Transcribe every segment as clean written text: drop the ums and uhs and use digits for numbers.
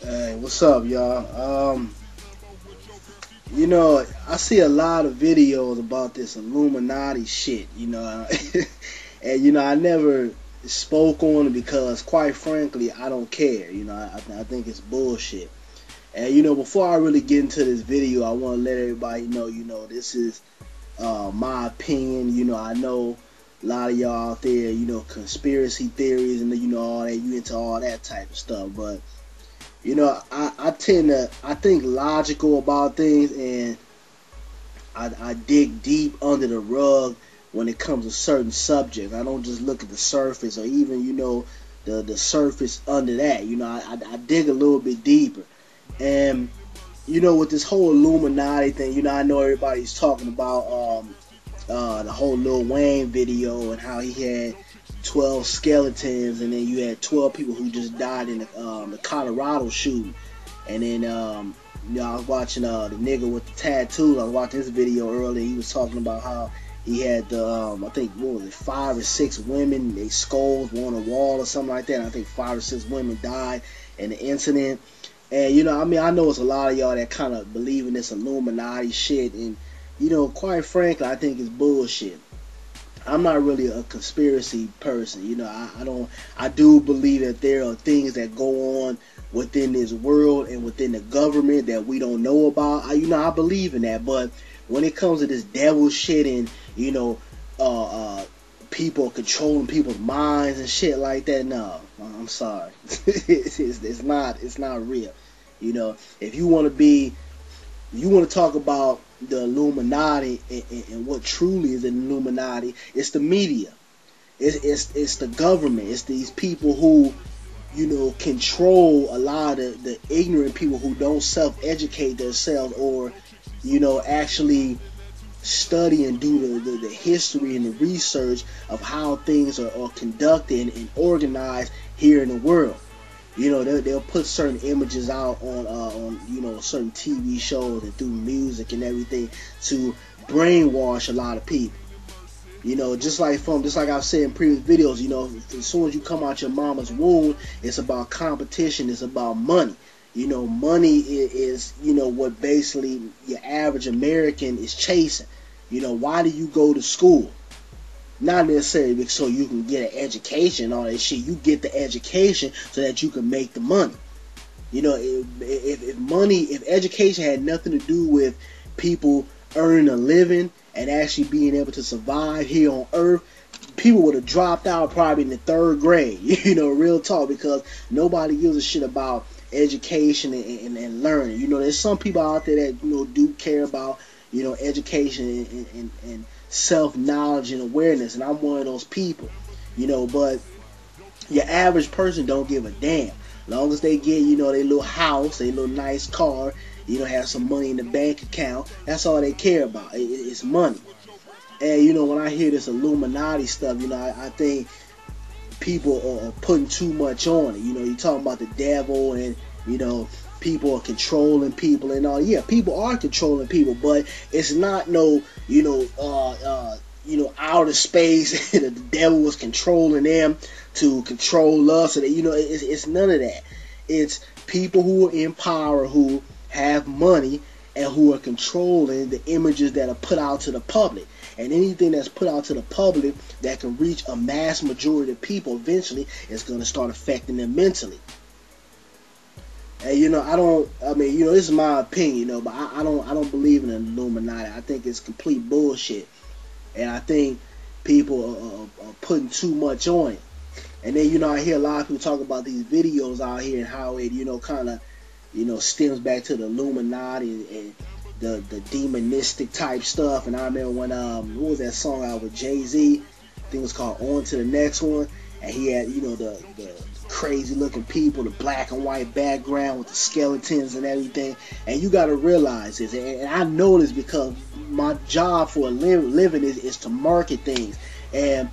Hey, what's up, y'all? I see a lot of videos about this Illuminati shit, and I never spoke on it because, quite frankly, I don't care. I think it's bullshit. And before I really get into this video, I want to let everybody know, this is my opinion. I know a lot of y'all out there, conspiracy theories and all that. You into all that type of stuff, but I tend to I think logical about things, and I dig deep under the rug when it comes to certain subjects. I don't just look at the surface or even the surface under that. I dig a little bit deeper, and with this whole Illuminati thing, I know everybody's talking about the whole Lil Wayne video and how he had 12 skeletons, and then you had 12 people who just died in the Colorado shooting. And then I was watching the nigga with the tattoo. I was watching this video earlier. He was talking about how he had the I think what was it, 5 or 6 women. They skulls were on a wall or something like that. And I think 5 or 6 women died in the incident. And I know it's a lot of y'all that kind of believe in this Illuminati shit, and quite frankly, I think it's bullshit. I'm not really a conspiracy person. I do believe that there are things that go on within this world and within the government that we don't know about. I believe in that. But when it comes to this devil shit and, people controlling people's minds and shit like that, no, I'm sorry. It's not real. If you want to talk about the Illuminati and what truly is an Illuminati, it's the media. It's the government. It's these people who, control a lot of the ignorant people who don't self-educate themselves or, actually study and do the history and the research of how things are conducted and organized here in the world. They'll put certain images out on certain TV shows and through music and everything to brainwash a lot of people. Just like I've said in previous videos, as soon as you come out your mama's womb, it's about competition, it's about money. Money is what basically your average American is chasing. Why do you go to school? Not necessarily so you can get an education and all that shit. You get the education so that you can make the money. If education had nothing to do with people earning a living and actually being able to survive here on Earth, people would have dropped out probably in the 3rd grade. Real talk, because nobody gives a shit about education and learning. There's some people out there that do care about education and self-knowledge and awareness, and I'm one of those people, but your average person don't give a damn. Long as they get, their little house, their little nice car, have some money in the bank account, that's all they care about. It's money. And, when I hear this Illuminati stuff, I think people are putting too much on it. You're talking about the devil and, people are controlling people and all. Yeah, people are controlling people, but it's not no, outer space. The devil was controlling them to control us. And, it's none of that. It's people who are in power, who have money, and who are controlling the images that are put out to the public. And anything that's put out to the public that can reach a mass majority of people eventually is going to start affecting them mentally. And this is my opinion, but I don't believe in the Illuminati. I think it's complete bullshit, and I think people are putting too much on it. And then I hear a lot of people talk about these videos out here and how it kind of stems back to the Illuminati and the demonistic type stuff. And I remember when what was that song out with Jay-Z? I think it was called On to the Next One, and he had the crazy looking people, the black and white background with the skeletons and everything. And you got to realize this, and I know this because my job for a living is to market things and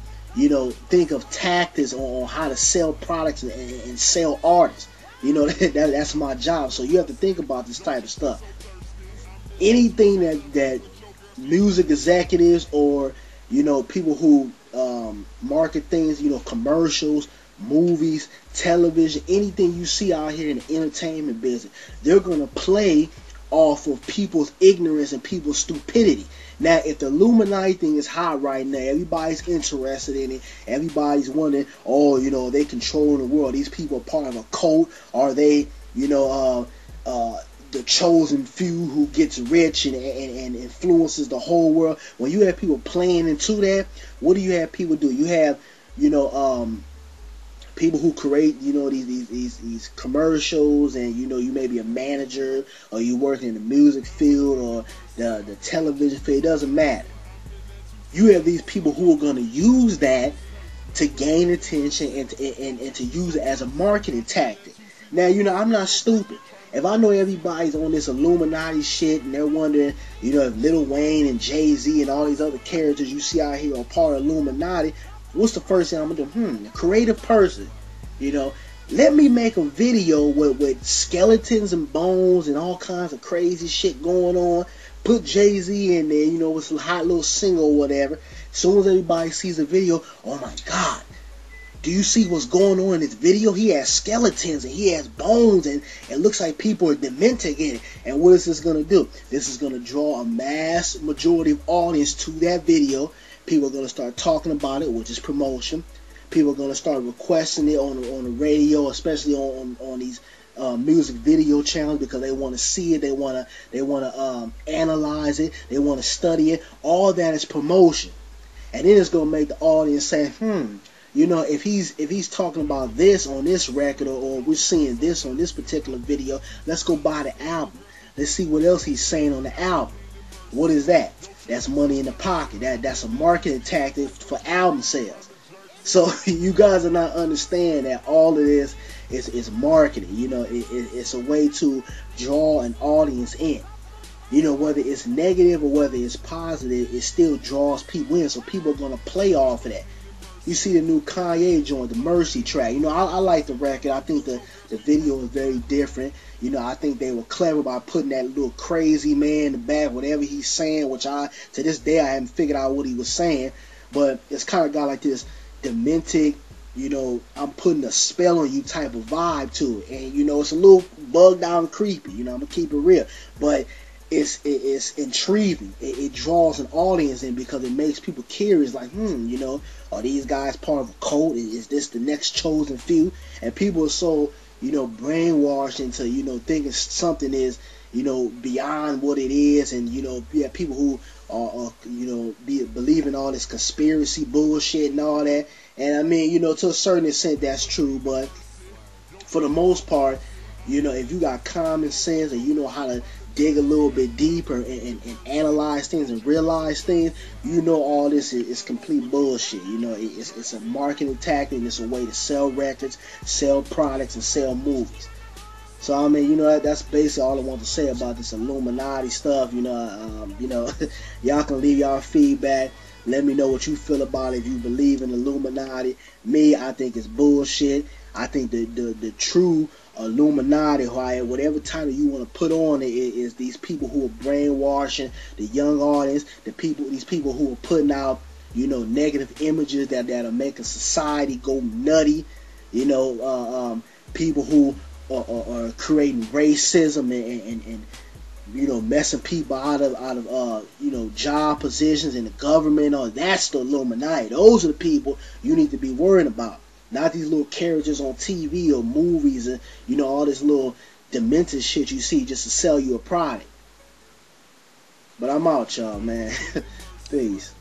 think of tactics on how to sell products and sell artists. That's my job. So you have to think about this type of stuff. Anything that music executives or people who market things, commercials, movies, television, anything you see out here in the entertainment business, they're going to play off of people's ignorance and people's stupidity. Now, if the Illuminati thing is hot right now, everybody's interested in it. Everybody's wondering, oh, you know, they controlling the world. These people are part of a cult. Are they, you know, the chosen few who gets rich and influences the whole world? When you have people playing into that, what do you have people do? You have, you know, people who create, you know, these commercials, and you know, you may be a manager, or you work in the music field or the television field. It doesn't matter. You have these people who are going to use that to gain attention and to use it as a marketing tactic. Now, you know, I'm not stupid. If I know everybody's on this Illuminati shit and they're wondering, you know, if Lil Wayne and Jay-Z and all these other characters you see out here are part of Illuminati, what's the first thing I'm going to do? A creative person, you know, let me make a video with skeletons and bones and all kinds of crazy shit going on. Put Jay-Z in there, you know, with some hot little single or whatever. As soon as everybody sees the video, oh my God, do you see what's going on in this video? He has skeletons and he has bones, and it looks like people are demented in it. And what is this going to do? This is going to draw a mass majority of audience to that video. People are going to start talking about it, which is promotion. People are going to start requesting it on the radio, especially on these music video channels, because they want to see it. They want to analyze it. They want to study it. All that is promotion. And then it's going to make the audience say, you know, if he's talking about this on this record, or we're seeing this on this particular video, let's go buy the album. Let's see what else he's saying on the album. What is that? That's money in the pocket. That's a marketing tactic for album sales. So you guys are not understanding that all of this is marketing. You know, it's a way to draw an audience in. You know, whether it's negative or whether it's positive, it still draws people in. So people are going to play off of that. You see the new Kanye joint, the Mercy track. You know, I like the record. I think the video is very different. You know, I think they were clever by putting that little crazy man in the back, whatever he's saying, which to this day, I haven't figured out what he was saying. But it's kind of got like this demented, you know, I'm putting a spell on you type of vibe to it. And, you know, it's a little bugged out and creepy. You know, I'm going to keep it real. But it's intriguing. It draws an audience in because it makes people curious, like, you know, are these guys part of a cult? Is this the next chosen few? And people are so, you know, brainwashed into, you know, thinking something is, you know, beyond what it is. And, you know, yeah, people who are you know, believe in all this conspiracy bullshit and all that. And I mean, you know, to a certain extent that's true, but for the most part, you know, if you got common sense and you know how to dig a little bit deeper and analyze things and realize things, you know all this is complete bullshit. You know, it's a marketing tactic, and it's a way to sell records, sell products, and sell movies. So I mean, you know, that's basically all I want to say about this Illuminati stuff. You know, y'all can leave y'all feedback. Let me know what you feel about it. If you believe in Illuminati, me, I think it's bullshit. I think the true Illuminati, whatever title you want to put on it, is these people who are brainwashing the young audience, these people who are putting out, you know, negative images that are making society go nutty. You know, people who are creating racism and you know, messing people out of you know, job positions in the government. Or that's the Illuminati. Those are the people you need to be worrying about. Not these little characters on TV or movies and, you know, all this little demented shit you see just to sell you a product. But I'm out, y'all, man. Peace.